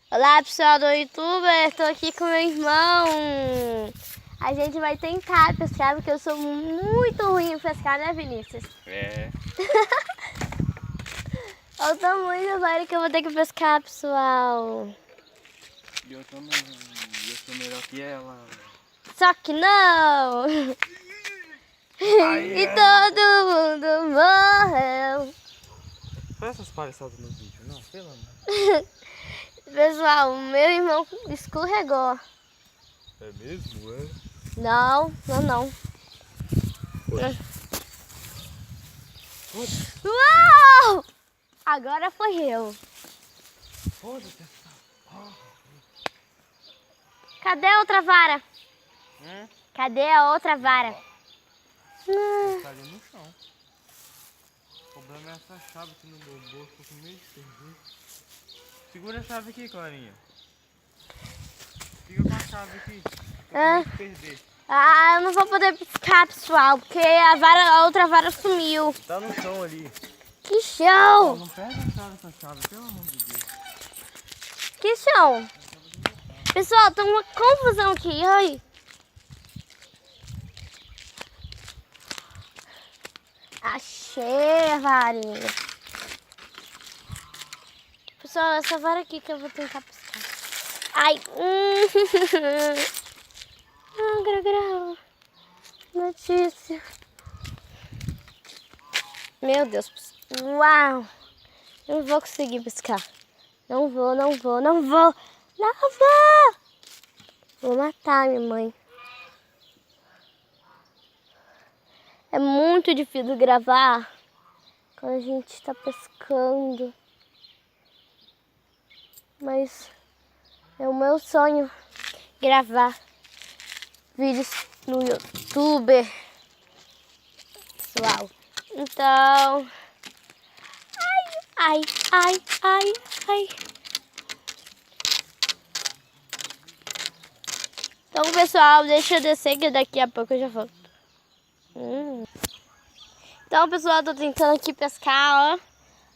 Olá, pessoal do YouTube, estou aqui com meu irmão. A gente vai tentar pescar, porque eu sou muito ruim em pescar, né, Vinícius? É. Olha o tamanho da vara que eu vou ter que pescar, pessoal. E eu também. E eu sou melhor que ela. Só que não! Ai, E ai. todo mundo morreu. Faz essas palhaçadas no vídeo, não? Pelo amor. Pessoal, meu irmão escorregou. É mesmo? É? Não. Uau! Agora foi eu. Foda-se. Cadê a outra vara? Hum? Cadê a outra vara? Tá ali no chão. O problema é essa chave aqui no meu bolso. Tô com medo de perder. Segura a chave aqui, Clarinha. Fica com a chave aqui. Tô com medo de perder. Eu não vou poder pescar, pessoal, porque a outra vara sumiu. Tá no chão ali. Que chão! Não pega a chave essa chave, pelo amor de Deus. Que chão! Pessoal, tá uma confusão aqui, ai. Achei a varinha. Pessoal, essa vara aqui que eu vou tentar pescar. Ai! Grau. Notícia. Meu Deus. Uau! Não vou conseguir pescar. Não vou. Vou matar minha mãe. É muito difícil gravar quando a gente está pescando. Mas é o meu sonho gravar vídeos no YouTube, pessoal. Então, ai. Então, pessoal, deixa eu descer que daqui a pouco eu já volto. Então, pessoal, eu tô tentando aqui pescar, ó.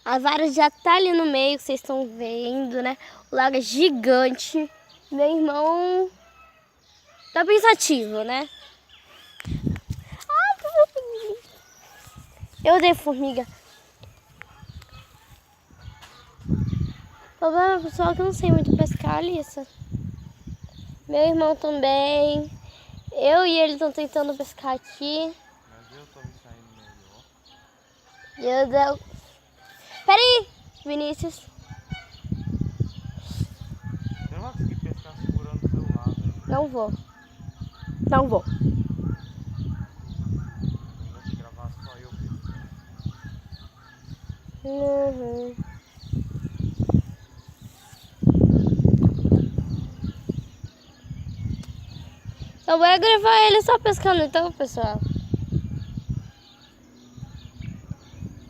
A vara já tá ali no meio, que vocês estão vendo, né? O lago é gigante. Meu irmão tá pensativo, né? Ai, que fofinho. Eu odeio formiga. O problema, pessoal, é que eu não sei muito pescar, Alissa. Meu irmão também. Eu e ele estão tentando pescar aqui. Mas eu tô me saindo melhor. Meu Deus. Peraí, Vinícius. Você não vai conseguir pescar segurando o celular, velho. Não vou. Então vai ter que gravar só eu pescando. Uhum. Eu vou gravar ele só pescando então, pessoal.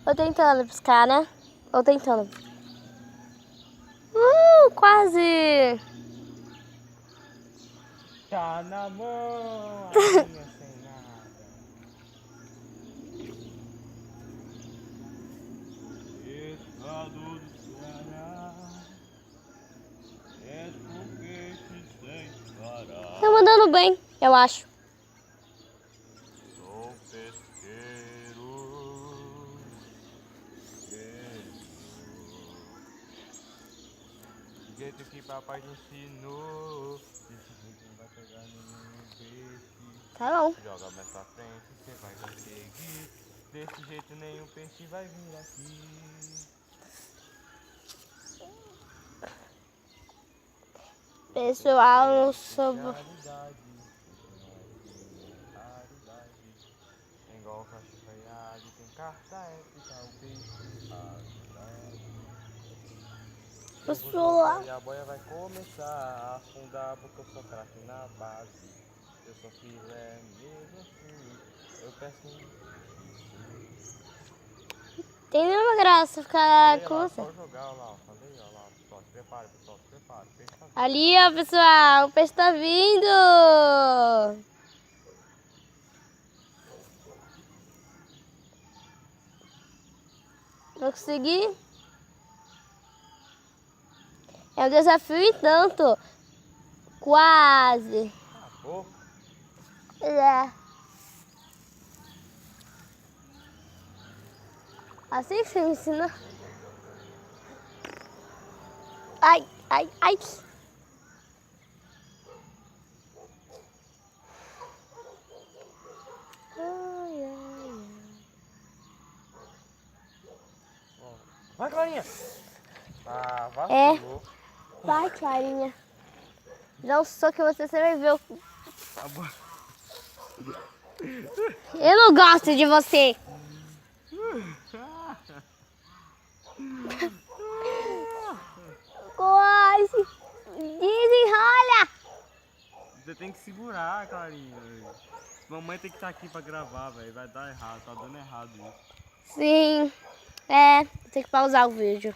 Tô tentando pescar, né? Tô tentando. Quase. Tá na mão, a minha sem nada. Pescador do Ceará, és porque te sem parar. Tá mandando bem, eu acho. Sou pesqueiro, do jeito que papai te ensinou. Desse jeito não vai pegar nenhum peixe. Tá bom. Joga mais pra frente, você vai conseguir. Desse jeito nenhum peixe vai vir aqui. Pessoal, eu sou... Raridade, raridade. Tem igual cachorro e tem carta épica, o peixe raridade. Pessoal, E a boia vai começar a afundar porque eu sou craque na base. Eu sou filé mesmo assim. Eu peço tem nenhuma graça ficar falei com lá, você. só jogar lá, falei ó, lá, pessoal, se prepare, pessoal, se prepare. O peixe tá vindo. Ali, ó, pessoal, o peixe tá vindo. Vou conseguir? É um desafio e tanto. Quase. Acabou. É. Assim que você me ensina. Ai, ai, ai. Ai, ai, Vai, Clarinha. Ah, É. vacilou. Vai, Clarinha. Dá um soco e você vai ver. Acabou. Eu não gosto de você. Quase. Desenrola. Você tem que segurar, Clarinha. Mamãe tem que estar aqui pra gravar, velho. Vai dar errado, tá dando errado isso. Sim. É, tem que pausar o vídeo.